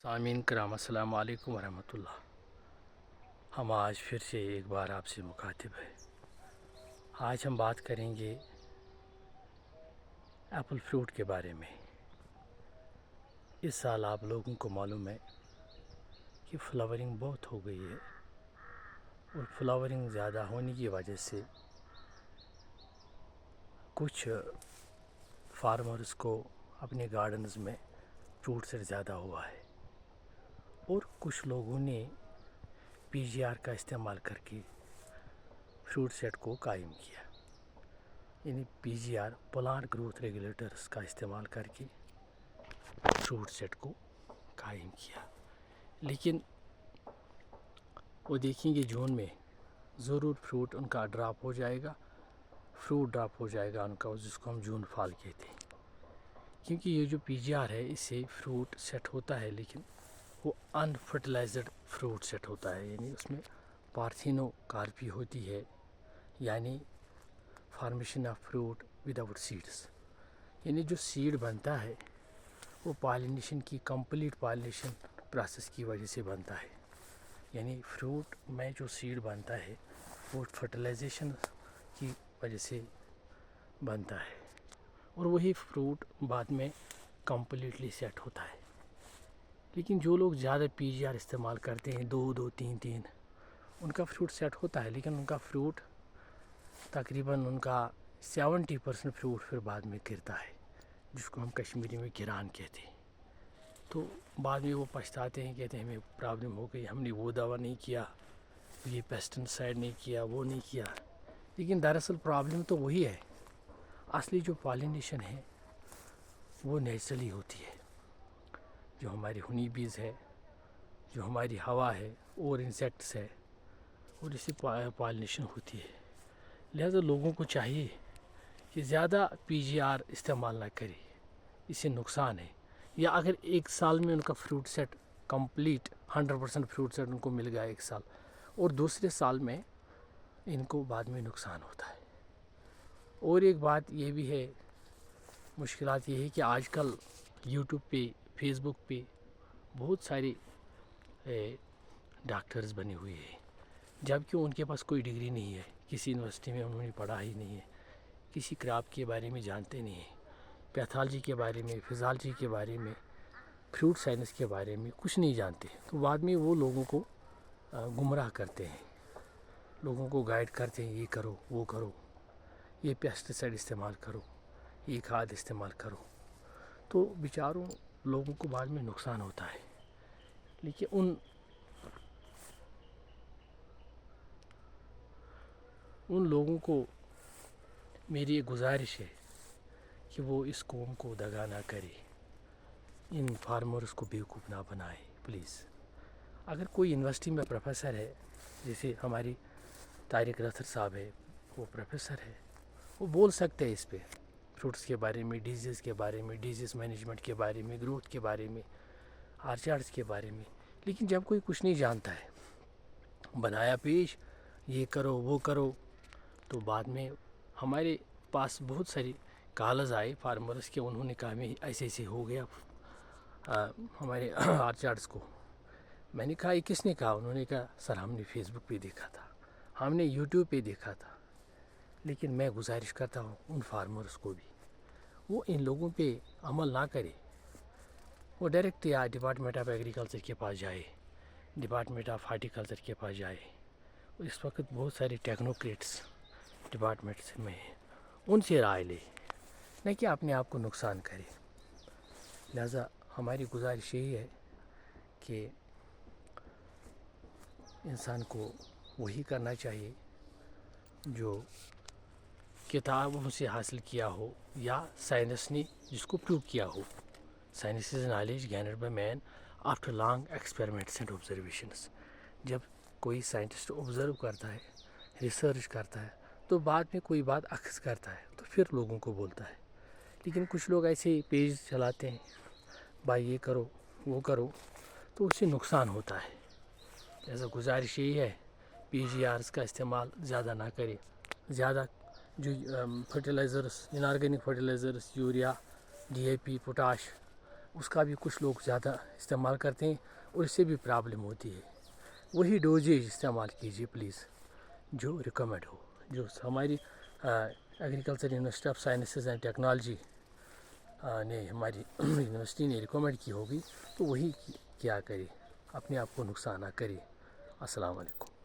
سامعین کرام السلام علیکم ورحمۃ اللہ۔ ہم آج پھر سے ایک بار آپ سے مخاطب ہے۔ آج ہم بات کریں گے ایپل فروٹ کے بارے میں۔ اس سال آپ لوگوں کو معلوم ہے کہ فلاورنگ بہت ہو گئی ہے، اور فلاورنگ زیادہ ہونے کی وجہ سے کچھ فارمرز کو اپنے گارڈنز میں فروٹ سے زیادہ ہوا ہے، اور کچھ لوگوں نے پی جی آر کا استعمال کر کے فروٹ سیٹ کو قائم کیا، یعنی پی جی آر پلانٹ گروتھ ریگولیٹرز کا استعمال کر کے فروٹ سیٹ کو قائم کیا۔ لیکن وہ دیکھیں گے جون میں ضرور فروٹ ان کا ڈراپ ہو جائے گا، فروٹ ڈراپ ہو جائے گا ان کا، جس کو ہم جون فال کہتے ہیں، کیونکہ یہ جو پی جی آر ہے اس سے فروٹ سیٹ ہوتا ہے، لیکن وہ ان فرٹیلائزڈ فروٹ سیٹ ہوتا ہے، یعنی اس میں پارتھینو کارپی ہوتی ہے، یعنی formation of fruit without seeds, یعنی جو سیڈ بنتا ہے وہ پالینیشن کی کمپلیٹ پالینیشن پروسیس کی وجہ سے بنتا ہے، یعنی فروٹ میں جو سیڈ بنتا ہے وہ فرٹیلائزیشن کی وجہ سے بنتا ہے، اور وہی فروٹ بعد میں کمپلیٹلی سیٹ ہوتا ہے۔ لیکن جو لوگ زیادہ پی جی آر استعمال کرتے ہیں، دو تین، ان کا فروٹ سیٹ ہوتا ہے، لیکن ان کا فروٹ تقریباً ان کا 70% فروٹ پھر بعد میں گرتا ہے، جس کو ہم کشمیری میں گران کہتے ہیں۔ تو بعد میں وہ پچھتاتے ہیں، کہتے ہیں ہمیں پرابلم ہو گئی، ہم نے وہ دوا نہیں کیا، یہ پیسٹن سائڈ نہیں کیا، وہ نہیں کیا۔ لیکن دراصل پرابلم تو وہی ہے، اصلی جو پالینیشن ہے وہ نیچرلی ہوتی ہے، جو ہماری ہنی بیز ہے، جو ہماری ہوا ہے اور انسیکٹس ہے، اور اس سے پالینیشن ہوتی ہے۔ لہذا لوگوں کو چاہیے کہ زیادہ پی جی آر استعمال نہ کرے، اس سے نقصان ہے، یا اگر ایک سال میں ان کا fruit set complete 100% fruit set ان کو مل گیا ایک سال، اور دوسرے سال میں ان کو بعد میں نقصان ہوتا ہے۔ اور ایک بات یہ بھی ہے، مشکلات یہ ہے کہ آج کل یوٹیوب پہ، فیس بک پہ بہت سارے ڈاکٹرز بنے ہوئے ہیں، جبکہ ان کے پاس کوئی ڈگری نہیں ہے، کسی یونیورسٹی میں انہوں نے پڑھا ہی نہیں ہے، کسی کراپ کے بارے میں جانتے نہیں ہیں، پیتھالوجی کے بارے میں، فزیالوجی کے بارے میں، فروٹ سائنس کے بارے میں کچھ نہیں جانتے، تو بعد میں وہ لوگوں کو گمراہ کرتے ہیں، لوگوں کو گائیڈ کرتے ہیں، یہ کرو، وہ کرو، یہ پیسٹیسائڈ استعمال کرو، یہ کھاد استعمال کرو، تو بیچاروں لوگوں کو بعد میں نقصان ہوتا ہے۔ لیکن ان لوگوں کو میری ایک گزارش ہے کہ وہ اس قوم کو دگا نہ کرے، ان فارمرز کو بیوقوف نہ بنائے پلیز۔ اگر کوئی یونیورسٹی میں پروفیسر ہے، جیسے ہماری طارق رتھر صاحب ہے، وہ پروفیسر ہے، وہ بول سکتے ہیں اس پہ، فروٹس کے بارے میں، ڈیزیز کے بارے میں، ڈیزیز مینجمنٹ کے بارے میں، گروتھ کے بارے میں، آرچارڈس کے بارے میں۔ لیکن جب کوئی کچھ نہیں جانتا ہے، بنایا پیش، یہ کرو وہ کرو، تو بعد میں ہمارے پاس بہت ساری کالز آئے فارمرز کے، انہوں نے کہا ہمیں ایسے ایسے ہو گیا ہمارے آرچارڈس کو۔ میں نے کہا یہ کس نے کہا؟ انہوں نے کہا سر ہم نے فیس بک پہ دیکھا تھا، ہم نے یوٹیوب پہ دیکھا تھا۔ لیکن میں گزارش کرتا ہوں ان فارمرز کو بھی، وہ ان لوگوں پہ عمل نہ کرے، وہ ڈائریکٹ یا ڈپارٹمنٹ آف ایگریکلچر کے پاس جائے، ڈپارٹمنٹ آف ہارٹیکلچر کے پاس جائے۔ اس وقت بہت سارے ٹیکنوکریٹس ڈپارٹمنٹس میں ہیں، ان سے رائے لے، نہ کہ اپنے آپ کو نقصان کرے۔ لہذا ہماری گزارش یہی ہے کہ انسان کو وہی کرنا چاہیے جو کتابوں سے حاصل کیا ہو، یا سائنس نے جس کو پروو کیا ہو۔ Science is knowledge gained by man after long experiments and observations. جب کوئی سائنٹسٹ آبزرو کرتا ہے، ریسرچ کرتا ہے، تو بعد میں کوئی بات اخذ کرتا ہے تو پھر لوگوں کو بولتا ہے۔ لیکن کچھ لوگ ایسے پیج چلاتے ہیں، بھائی یہ کرو وہ کرو، تو اس سے نقصان ہوتا ہے۔ لہذا گزارش یہی ہے، پی جی آرز کا استعمال زیادہ نہ کرے، زیادہ جو fertilizers, inorganic fertilizers, urea, D A P, potash, اس کا بھی کچھ لوگ زیادہ استعمال کرتے ہیں اور اس سے بھی پرابلم ہوتی ہے. وہی ڈوزیج استعمال کیجیے پلیز جو ریکمینڈ ہو. جو ہماری agriculture university of sciences and technology نے ہماری یونیورسٹی نے ریکمینڈ کی ہوگی تو وہی کیا کرے, اپنے آپ کو نقصان نہ کرے. السلام علیکم.